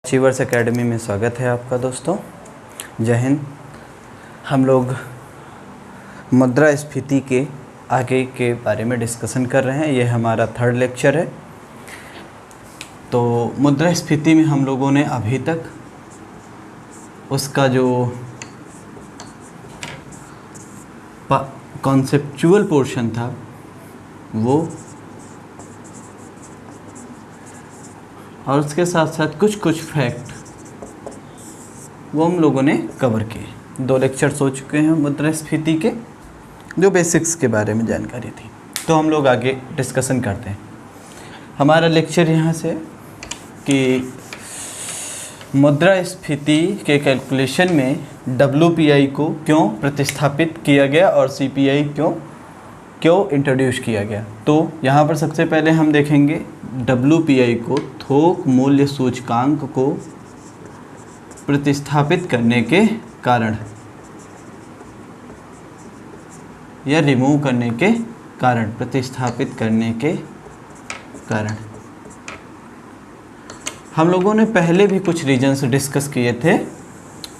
Achievers academy में स्वागत है आपका दोस्तों। जय हिंद। हम लोग मुद्रास्फीति के आगे के बारे में डिस्कशन कर रहे हैं। ये हमारा थर्ड लेक्चर है। तो मुद्रास्फीति में हम लोगों ने अभी तक उसका जो कॉन्सेप्चुअल पोर्शन था वो, और उसके साथ साथ कुछ फैक्ट वो हम लोगों ने कवर किए। 2 लेक्चर्स हो चुके हैं मुद्रास्फीति के, जो बेसिक्स के बारे में जानकारी थी। तो हम लोग आगे डिस्कशन करते हैं। हमारा लेक्चर यहाँ से कि मुद्रास्फीति के कैलकुलेशन में WPI को क्यों प्रतिस्थापित किया गया और CPI क्यों इंट्रोड्यूस किया गया। तो यहाँ पर सबसे पहले हम देखेंगे WPI को, थोक मूल्य सूचकांक को प्रतिस्थापित करने के कारण या रिमूव करने के कारण, प्रतिस्थापित करने के कारण हम लोगों ने पहले भी कुछ रीजन्स डिस्कस किए थे,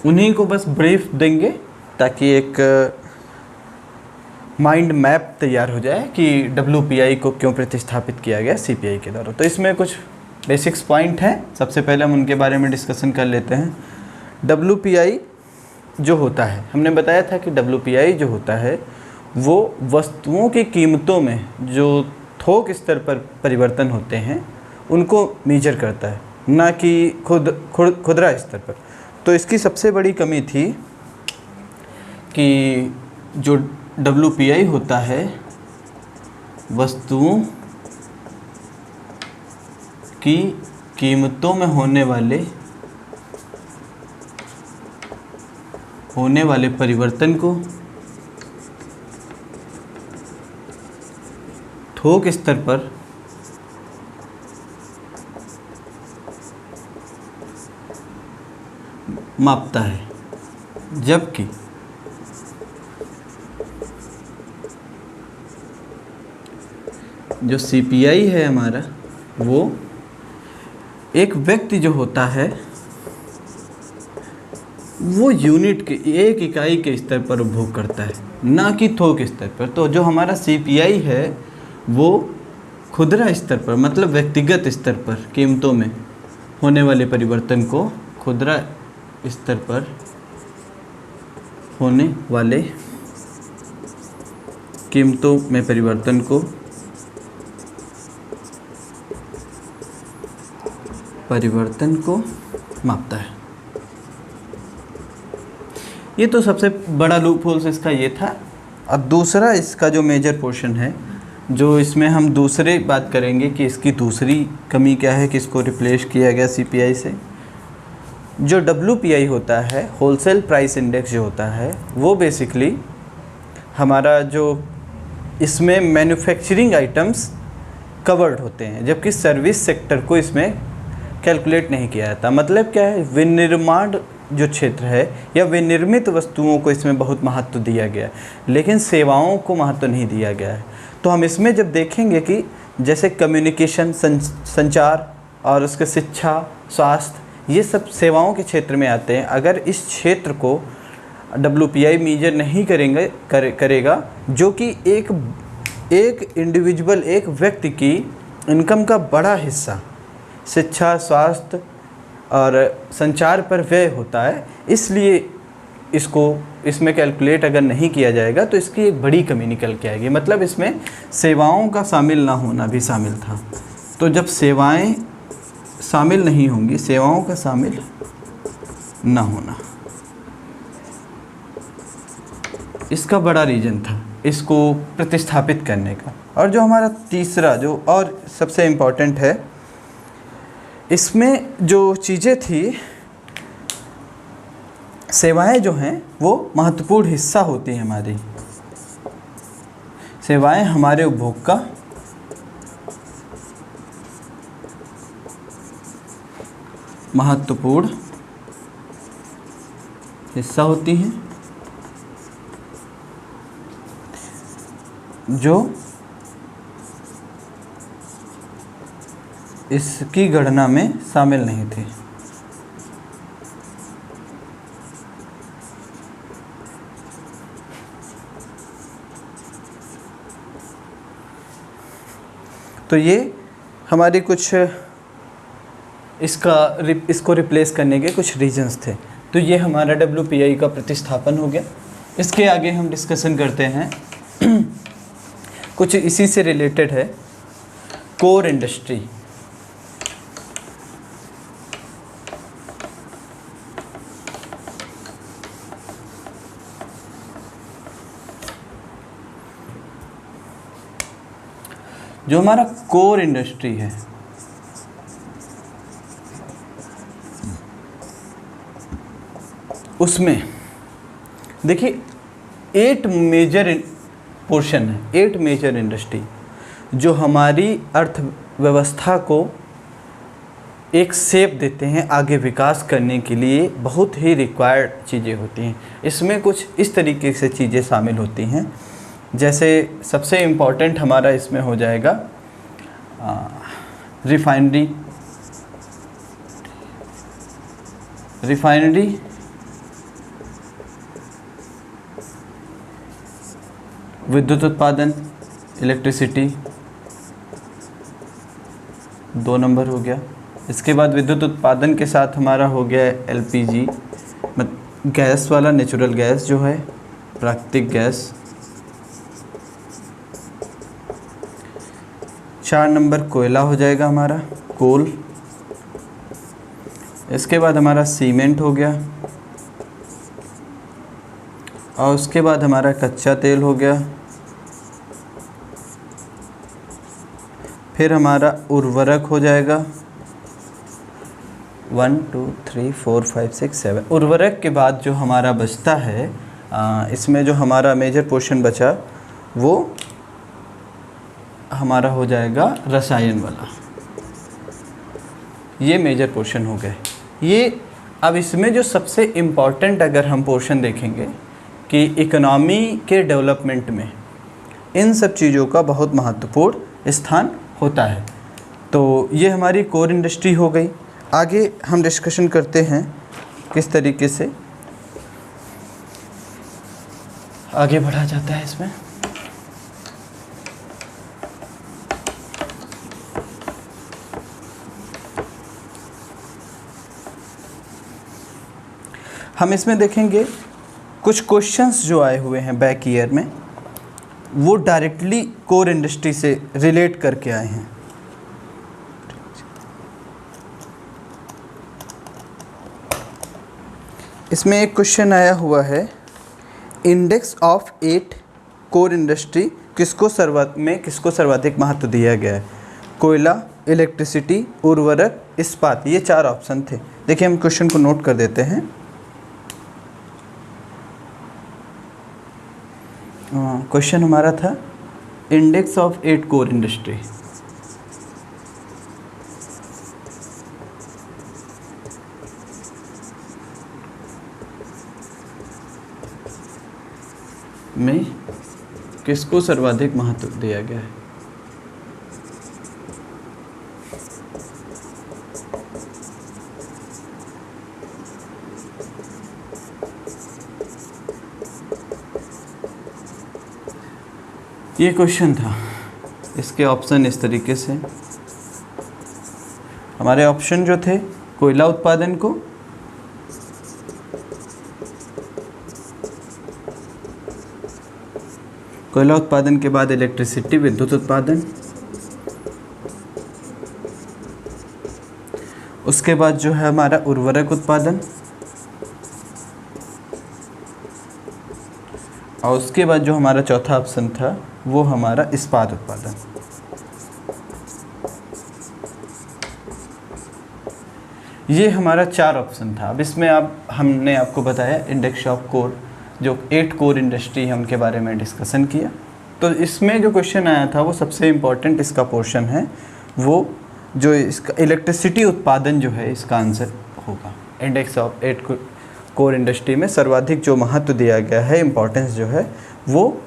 उन्हीं को बस ब्रीफ देंगे ताकि एक माइंड मैप तैयार हो जाए कि WPI को क्यों प्रतिस्थापित किया गया CPI के द्वारा। तो इसमें कुछ बेसिक्स पॉइंट हैं, सबसे पहले हम उनके बारे में डिस्कशन कर लेते हैं। WPI जो होता है, हमने बताया था कि WPI जो होता है वो वस्तुओं की कीमतों में जो थोक स्तर पर परिवर्तन होते हैं उनको मेजर करता है, ना कि खुदरा स्तर पर। तो इसकी सबसे बड़ी कमी थी कि जो WPI होता है वस्तुओं की कीमतों में होने वाले परिवर्तन को थोक स्तर पर मापता है, जबकि जो CPI है हमारा, वो एक व्यक्ति जो होता है वो यूनिट के, एक इकाई के स्तर पर उपभोग करता है, ना कि थोक स्तर पर। तो जो हमारा CPI है वो खुदरा स्तर पर, मतलब व्यक्तिगत स्तर पर कीमतों में होने वाले परिवर्तन को, खुदरा स्तर पर होने वाले कीमतों में परिवर्तन को मापता है। ये तो सबसे बड़ा लूप होल्स इसका ये था। और दूसरा इसका जो मेजर पोर्शन है, जो इसमें हम दूसरे बात करेंगे कि इसकी दूसरी कमी क्या है कि इसको रिप्लेस किया गया CPI से। जो WPI होता है, होलसेल प्राइस इंडेक्स जो होता है, वो बेसिकली हमारा जो इसमें मैन्युफैक्चरिंग आइटम्स कवर्ड होते हैं, जबकि सर्विस सेक्टर को इसमें कैलकुलेट नहीं किया जाता। मतलब क्या है, विनिर्माण जो क्षेत्र है या विनिर्मित वस्तुओं को इसमें बहुत महत्व दिया गया है, लेकिन सेवाओं को महत्व नहीं दिया गया है। तो हम इसमें जब देखेंगे कि जैसे कम्युनिकेशन, संचार और उसके शिक्षा, स्वास्थ्य, ये सब सेवाओं के क्षेत्र में आते हैं। अगर इस क्षेत्र को WPI मेजर नहीं करेगा, जो कि एक इंडिविजुअल, एक व्यक्ति की इनकम का बड़ा हिस्सा शिक्षा, स्वास्थ्य और संचार पर व्यय होता है, इसलिए इसमें कैलकुलेट अगर नहीं किया जाएगा तो इसकी एक बड़ी कमी निकल के आएगी। मतलब इसमें सेवाओं का शामिल ना होना भी शामिल था। तो जब सेवाएं शामिल नहीं होंगी, सेवाओं का शामिल ना होना, इसका बड़ा रीज़न था इसको प्रतिस्थापित करने का। और जो हमारा तीसरा, जो और सबसे इम्पॉर्टेंट है, इसमें जो चीज़ें थी, सेवाएं जो हैं वो महत्वपूर्ण हिस्सा होती हैं हमारी। सेवाएं हमारे उपभोग का महत्वपूर्ण हिस्सा होती हैं, जो इसकी गणना में शामिल नहीं थे। तो ये हमारी कुछ इसको रिप्लेस करने के कुछ रीजंस थे। तो ये हमारा WPI का प्रतिस्थापन हो गया। इसके आगे हम डिस्कशन करते हैं कुछ इसी से रिलेटेड है, कोर इंडस्ट्री। जो हमारा कोर इंडस्ट्री है, उसमें देखिए 8 मेजर पोर्शन है, 8 मेजर इंडस्ट्री जो हमारी अर्थव्यवस्था को एक शेप देते हैं, आगे विकास करने के लिए बहुत ही रिक्वायर्ड चीज़ें होती हैं। इसमें कुछ इस तरीके से चीज़ें शामिल होती हैं, जैसे सबसे इम्पॉर्टेंट हमारा इसमें हो जाएगा रिफाइनरी, विद्युत उत्पादन, इलेक्ट्रिसिटी, 2 नंबर हो गया। इसके बाद विद्युत उत्पादन के साथ हमारा हो गया LPG, गैस वाला, नेचुरल गैस जो है, प्राकृतिक गैस। 4 नंबर कोयला हो जाएगा हमारा, कोल। इसके बाद हमारा सीमेंट हो गया, और उसके बाद हमारा कच्चा तेल हो गया। फिर हमारा उर्वरक हो जाएगा, 1 2 3 4 5 6 7। उर्वरक के बाद जो हमारा बचता है, इसमें जो हमारा मेजर पोर्शन बचा वो हमारा हो जाएगा रसायन वाला। ये मेजर पोर्शन हो गए। ये अब इसमें जो सबसे इम्पॉर्टेंट अगर हम पोर्शन देखेंगे कि इकोनॉमी के डेवलपमेंट में इन सब चीज़ों का बहुत महत्वपूर्ण स्थान होता है। तो ये हमारी कोर इंडस्ट्री हो गई। आगे हम डिस्कशन करते हैं किस तरीके से आगे बढ़ा जाता है इसमें। हम इसमें देखेंगे कुछ क्वेश्चंस जो आए हुए हैं बैक ईयर में, वो डायरेक्टली कोर इंडस्ट्री से रिलेट करके आए हैं। इसमें एक क्वेश्चन आया हुआ है, इंडेक्स ऑफ 8 कोर इंडस्ट्री किसको सर्वाधिक महत्व दिया गया है? कोयला, इलेक्ट्रिसिटी, उर्वरक, इस्पात। ये 4 ऑप्शन थे। देखिए हम क्वेश्चन को नोट कर देते हैं। क्वेश्चन हमारा था इंडेक्स ऑफ 8 कोर इंडस्ट्री। में किसको सर्वाधिक महत्व दिया गया है? ये क्वेश्चन था। इसके ऑप्शन इस तरीके से, हमारे ऑप्शन जो थे, कोयला उत्पादन को, कोयला उत्पादन के बाद इलेक्ट्रिसिटी, विद्युत उत्पादन, उसके बाद जो है हमारा उर्वरक उत्पादन, और उसके बाद जो हमारा चौथा ऑप्शन था वो हमारा इस्पात उत्पादन। ये हमारा 4 ऑप्शन था। अब इसमें हमने आपको बताया इंडेक्स ऑफ कोर, जो 8 कोर इंडस्ट्री हम के बारे में डिस्कशन किया। तो इसमें जो क्वेश्चन आया था वो सबसे इम्पोर्टेंट इसका पोर्शन है, वो जो इसका इलेक्ट्रिसिटी उत्पादन जो है इसका आंसर होगा। इंडेक्स ऑफ 8 कोर इंडस्ट्री में सर्वाधिक जो महत्व दिया गया है, इम्पोर्टेंस जो है, वो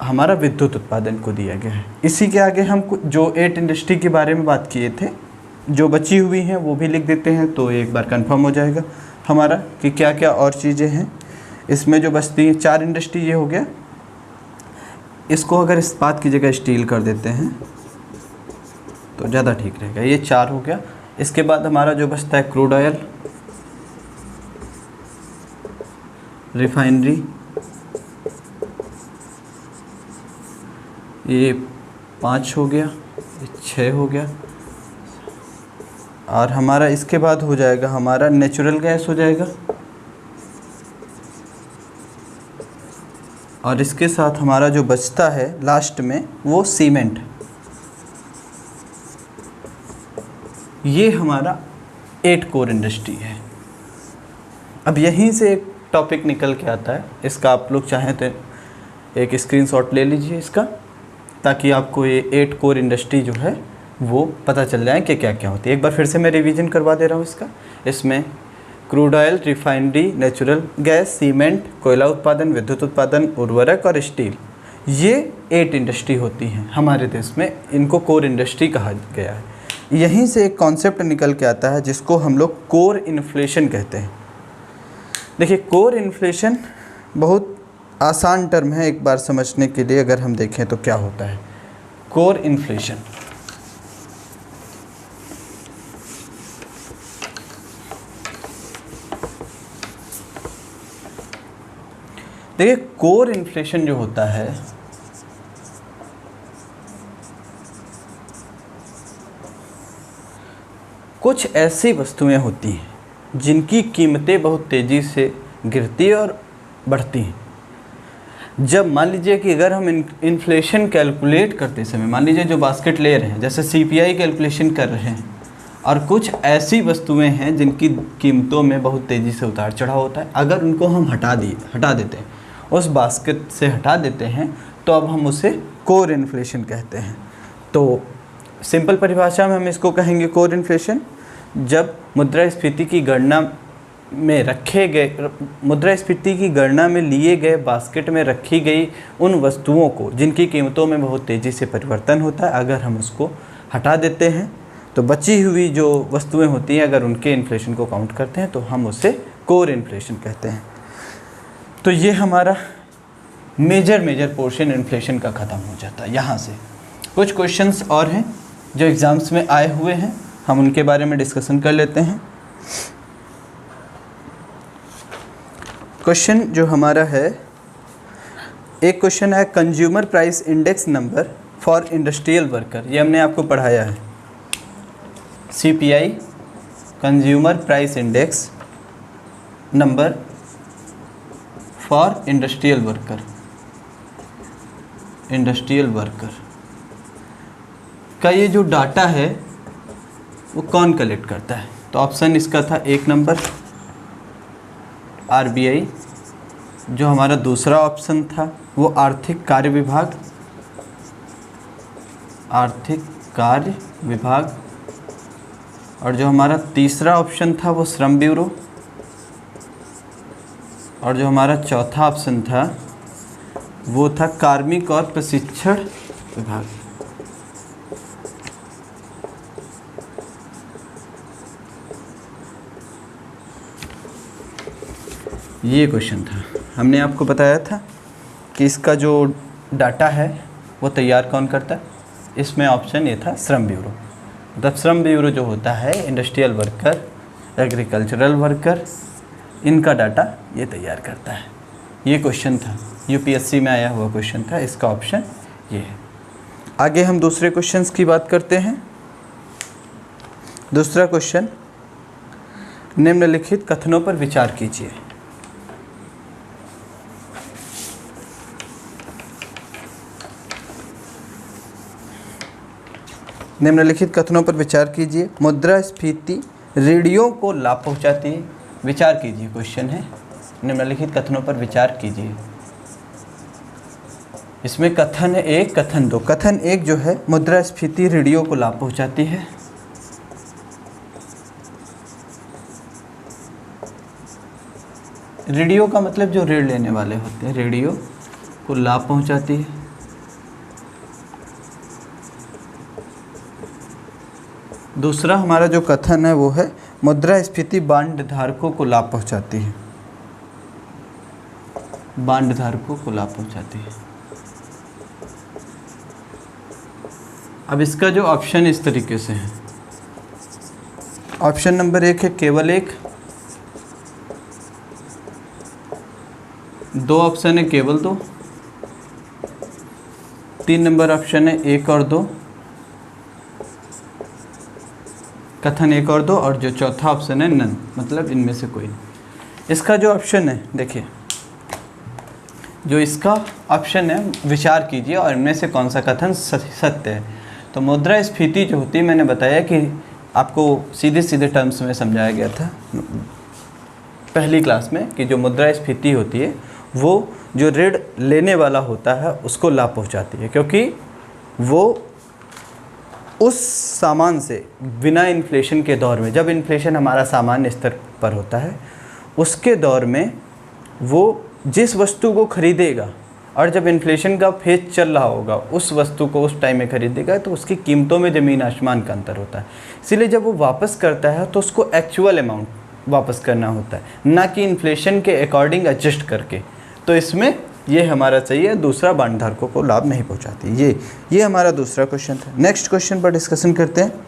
हमारा विद्युत उत्पादन को दिया गया है। इसी के आगे हम जो 8 इंडस्ट्री के बारे में बात किए थे, जो बची हुई हैं वो भी लिख देते हैं, तो एक बार कंफर्म हो जाएगा हमारा कि क्या क्या और चीज़ें हैं। इसमें जो बचती हैं 4 इंडस्ट्री, ये हो गया। इसको अगर इस्पात की जगह स्टील कर देते हैं तो ज़्यादा ठीक रहेगा। ये 4 हो गया। इसके बाद हमारा जो बचता है क्रूड ऑयल, रिफाइनरी, ये 5 हो गया, ये 6 हो गया। और हमारा इसके बाद हो जाएगा हमारा नेचुरल गैस हो जाएगा, और इसके साथ हमारा जो बचता है लास्ट में वो सीमेंट। ये हमारा 8 कोर इंडस्ट्री है। अब यहीं से एक टॉपिक निकल के आता है, इसका आप लोग चाहें तो एक स्क्रीनशॉट ले लीजिए इसका, ताकि आपको ये 8 कोर इंडस्ट्री जो है वो पता चल जाए कि क्या क्या होती है। एक बार फिर से मैं रिवीजन करवा दे रहा हूँ इसका। इसमें crude oil, refinery, natural gas, cement, कोयला उत्पादन, विद्युत उत्पादन, उर्वरक और स्टील, ये 8 इंडस्ट्री होती हैं हमारे देश में। इनको कोर इंडस्ट्री कहा गया है। यहीं से एक कॉन्सेप्ट निकल के आता है जिसको हम लोग कोर इन्फ्लेशन कहते हैं। देखिए, कोर इन्फ्लेशन बहुत आसान टर्म है एक बार समझने के लिए। अगर हम देखें तो क्या होता है कोर इन्फ्लेशन। देखिए, कोर इन्फ्लेशन जो होता है कुछ ऐसी वस्तुएं होती हैं जिनकी कीमतें बहुत तेज़ी से गिरती और बढ़ती हैं। जब मान लीजिए कि अगर हम इन्फ्लेशन कैलकुलेट करते समय, मान लीजिए जो बास्केट ले रहे हैं, जैसे CPI कैलकुलेशन कर रहे हैं, और कुछ ऐसी वस्तुएं हैं जिनकी कीमतों में बहुत तेज़ी से उतार चढ़ाव होता है, अगर उनको हम हटा देते हैं, उस बास्केट से हटा देते हैं, तो अब हम उसे कोर इन्फ्लेशन कहते हैं। तो सिंपल परिभाषा में हम इसको कहेंगे कोर इन्फ्लेशन, जब मुद्रास्फीति की गणना में लिए गए बास्केट में रखी गई उन वस्तुओं को जिनकी कीमतों में बहुत तेज़ी से परिवर्तन होता है, अगर हम उसको हटा देते हैं तो बची हुई जो वस्तुएं होती हैं, अगर उनके इन्फ्लेशन को काउंट करते हैं तो हम उसे कोर इन्फ्लेशन कहते हैं। तो ये हमारा मेजर पोर्शन इन्फ्लेशन का ख़त्म हो जाता है। यहाँ से कुछ क्वेश्चंस और हैं जो एग्ज़ाम्स में आए हुए हैं, हम उनके बारे में डिस्कशन कर लेते हैं। क्वेश्चन जो हमारा है, एक क्वेश्चन है consumer price index number for industrial worker. ये हमने आपको पढ़ाया है, CPI consumer price index number for industrial worker का ये जो डाटा है वो कौन कलेक्ट करता है? तो ऑप्शन इसका था 1 नंबर RBI, जो हमारा दूसरा ऑप्शन था वो आर्थिक कार्य विभाग, और जो हमारा तीसरा ऑप्शन था वो श्रम ब्यूरो, और जो हमारा चौथा ऑप्शन था वो था कार्मिक और प्रशिक्षण विभाग। ये क्वेश्चन था, हमने आपको बताया था कि इसका जो डाटा है वो तैयार कौन करता है। इसमें ऑप्शन ये था श्रम ब्यूरो। मतलब श्रम ब्यूरो जो होता है इंडस्ट्रियल वर्कर, एग्रीकल्चरल वर्कर, इनका डाटा ये तैयार करता है। ये क्वेश्चन था, UPSC में आया हुआ क्वेश्चन था, इसका ऑप्शन ये है। आगे हम दूसरे क्वेश्चंस की बात करते हैं। दूसरा क्वेश्चन, निम्नलिखित कथनों पर विचार कीजिए। निम्नलिखित कथनों पर विचार कीजिए। मुद्रास्फीति रीढ़ियों को लाभ पहुंचाती है। विचार कीजिए, क्वेश्चन है, निम्नलिखित कथनों पर विचार कीजिए। इसमें कथन 1, कथन 2। कथन 1 जो है, मुद्रास्फीति रीढ़ियों को लाभ पहुंचाती है। रीढ़ियों का मतलब जो ऋण लेने वाले होते हैं, रीढ़ियों को लाभ पहुंचाती है। दूसरा हमारा जो कथन है वो है, मुद्रास्फीति बांड धारकों को लाभ पहुंचाती है। बांड धारकों को लाभ पहुंचाती है। अब इसका जो ऑप्शन इस तरीके से है, ऑप्शन नंबर 1 है केवल 1, 2 ऑप्शन है केवल 2, 3 नंबर ऑप्शन है 1 और 2, कथन 1 और 2, और जो चौथा ऑप्शन है नन, मतलब इनमें से कोई नहीं। इसका जो ऑप्शन है, देखिए जो इसका ऑप्शन है, विचार कीजिए और इनमें से कौन सा कथन सत्य है। तो मुद्रास्फीति जो होती है, मैंने बताया कि आपको सीधे सीधे टर्म्स में समझाया गया था पहली क्लास में कि जो मुद्रास्फीति होती है वो जो ऋण लेने वाला होता है उसको लाभ पहुंचाती है, क्योंकि वो उस सामान से बिना इन्फ्लेशन के दौर में, जब इन्फ्लेशन हमारा सामान्य स्तर पर होता है, उसके दौर में वो जिस वस्तु को खरीदेगा और जब इन्फ्लेशन का फेज चल रहा होगा उस वस्तु को उस टाइम में खरीदेगा तो उसकी कीमतों में ज़मीन आसमान का अंतर होता है। इसीलिए जब वो वापस करता है तो उसको एक्चुअल अमाउंट वापस करना होता है, ना कि इन्फ्लेशन के अकॉर्डिंग एडजस्ट करके। तो इसमें ये हमारा सही है, दूसरा बॉन्डधारकों को लाभ नहीं पहुंचाती। ये हमारा दूसरा क्वेश्चन था। नेक्स्ट क्वेश्चन पर डिस्कशन करते हैं।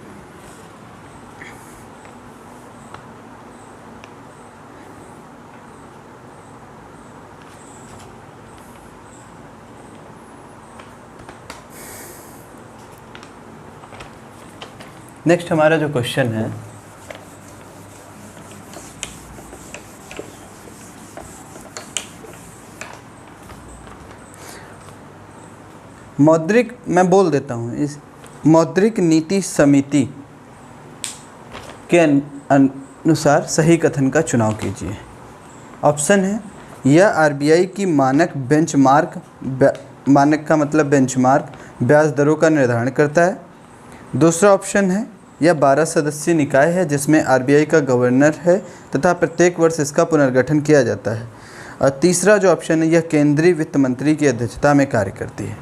नेक्स्ट हमारा जो क्वेश्चन है, मौद्रिक, मैं बोल देता हूँ, इस मौद्रिक नीति समिति के अनुसार सही कथन का चुनाव कीजिए। ऑप्शन है, यह आरबीआई की मानक बेंचमार्क, मानक का मतलब बेंचमार्क ब्याज दरों का निर्धारण करता है। दूसरा ऑप्शन है, यह 12 सदस्यीय निकाय है जिसमें आरबीआई का गवर्नर है तथा प्रत्येक वर्ष इसका पुनर्गठन किया जाता है। और तीसरा जो ऑप्शन है, यह केंद्रीय वित्त मंत्री की अध्यक्षता में कार्य करती है।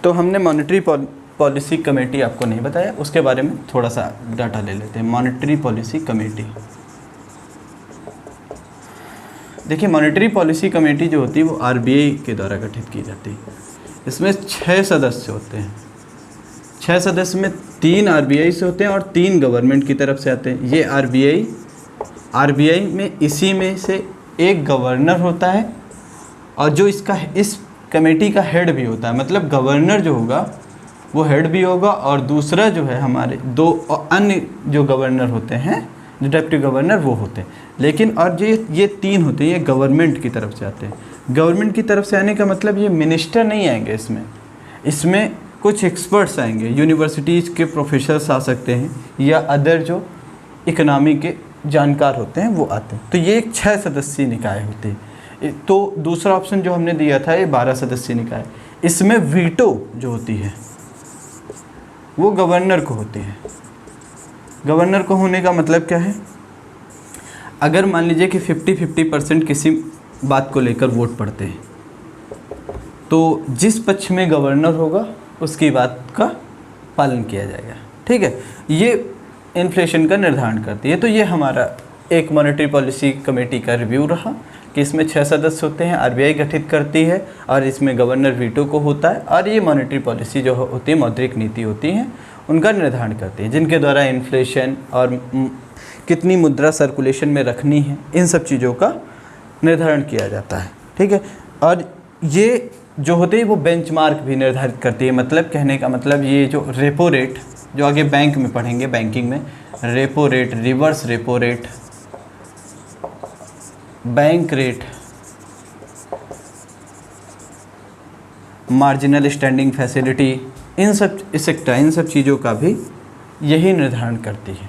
तो हमने मॉनेटरी पॉलिसी कमेटी आपको नहीं बताया, उसके बारे में थोड़ा सा डाटा ले लेते हैं। मॉनेटरी पॉलिसी कमेटी, देखिए मॉनेटरी पॉलिसी कमेटी जो होती है वो आरबीआई के द्वारा गठित की जाती है। इसमें 6 सदस्य होते हैं। 6 सदस्य में 3 आरबीआई से होते हैं और 3 गवर्नमेंट की तरफ से आते हैं। ये आरबीआई में इसी में से एक गवर्नर होता है और जो इस कमेटी का हेड भी होता है, मतलब गवर्नर जो होगा वो हेड भी होगा और दूसरा जो है हमारे 2 अन्य जो गवर्नर होते हैं, जो डिप्टी गवर्नर वो होते हैं। लेकिन और जो ये 3 होते हैं ये गवर्नमेंट की तरफ से आते हैं। गवर्नमेंट की तरफ से आने का मतलब ये मिनिस्टर नहीं आएंगे इसमें कुछ एक्सपर्ट्स आएंगे, यूनिवर्सिटीज़ के प्रोफेसर्स आ सकते हैं या अदर जो इकोनॉमी के जानकार होते हैं वो आते हैं। तो ये एक 6 सदस्यीय निकाय होती है। तो दूसरा ऑप्शन जो हमने दिया था ये 12 सदस्यीय निकाय, इसमें वीटो जो होती है वो गवर्नर को होती है। गवर्नर को होने का मतलब क्या है, अगर मान लीजिए कि 50-50% किसी बात को लेकर वोट पड़ते हैं तो जिस पक्ष में गवर्नर होगा उसकी बात का पालन किया जाएगा। ठीक है, ये इन्फ्लेशन का निर्धारण करती है। तो ये हमारा एक मॉनेटरी पॉलिसी कमेटी का रिव्यू रहा कि इसमें 6 सदस्य होते हैं, आरबीआई गठित करती है और इसमें गवर्नर वीटो को होता है और ये मॉनेटरी पॉलिसी जो होती है, मौद्रिक नीति होती हैं, उनका निर्धारण करती है, जिनके द्वारा इन्फ्लेशन और कितनी मुद्रा सर्कुलेशन में रखनी है, इन सब चीज़ों का निर्धारण किया जाता है। ठीक है, और ये जो होते हैं वो बेंचमार्क भी निर्धारित करती है। मतलब कहने का मतलब ये जो रेपो रेट, जो आगे बैंक में पढ़ेंगे, बैंकिंग में repo rate, reverse repo rate, bank rate, marginal standing facility, इन सब चीज़ों का भी यही निर्धारण करती है।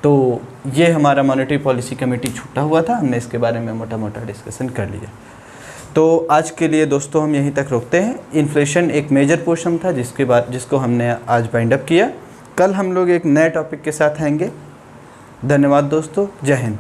तो ये हमारा मॉनेटरी पॉलिसी कमेटी छूटा हुआ था, हमने इसके बारे में मोटा मोटा डिस्कशन कर लिया। तो आज के लिए दोस्तों हम यहीं तक रोकते हैं। इन्फ्लेशन एक मेजर पोर्शन था जिसको हमने आज बाइंड अप किया। कल हम लोग एक नए टॉपिक के साथ आएंगे। धन्यवाद दोस्तों, जय हिंद।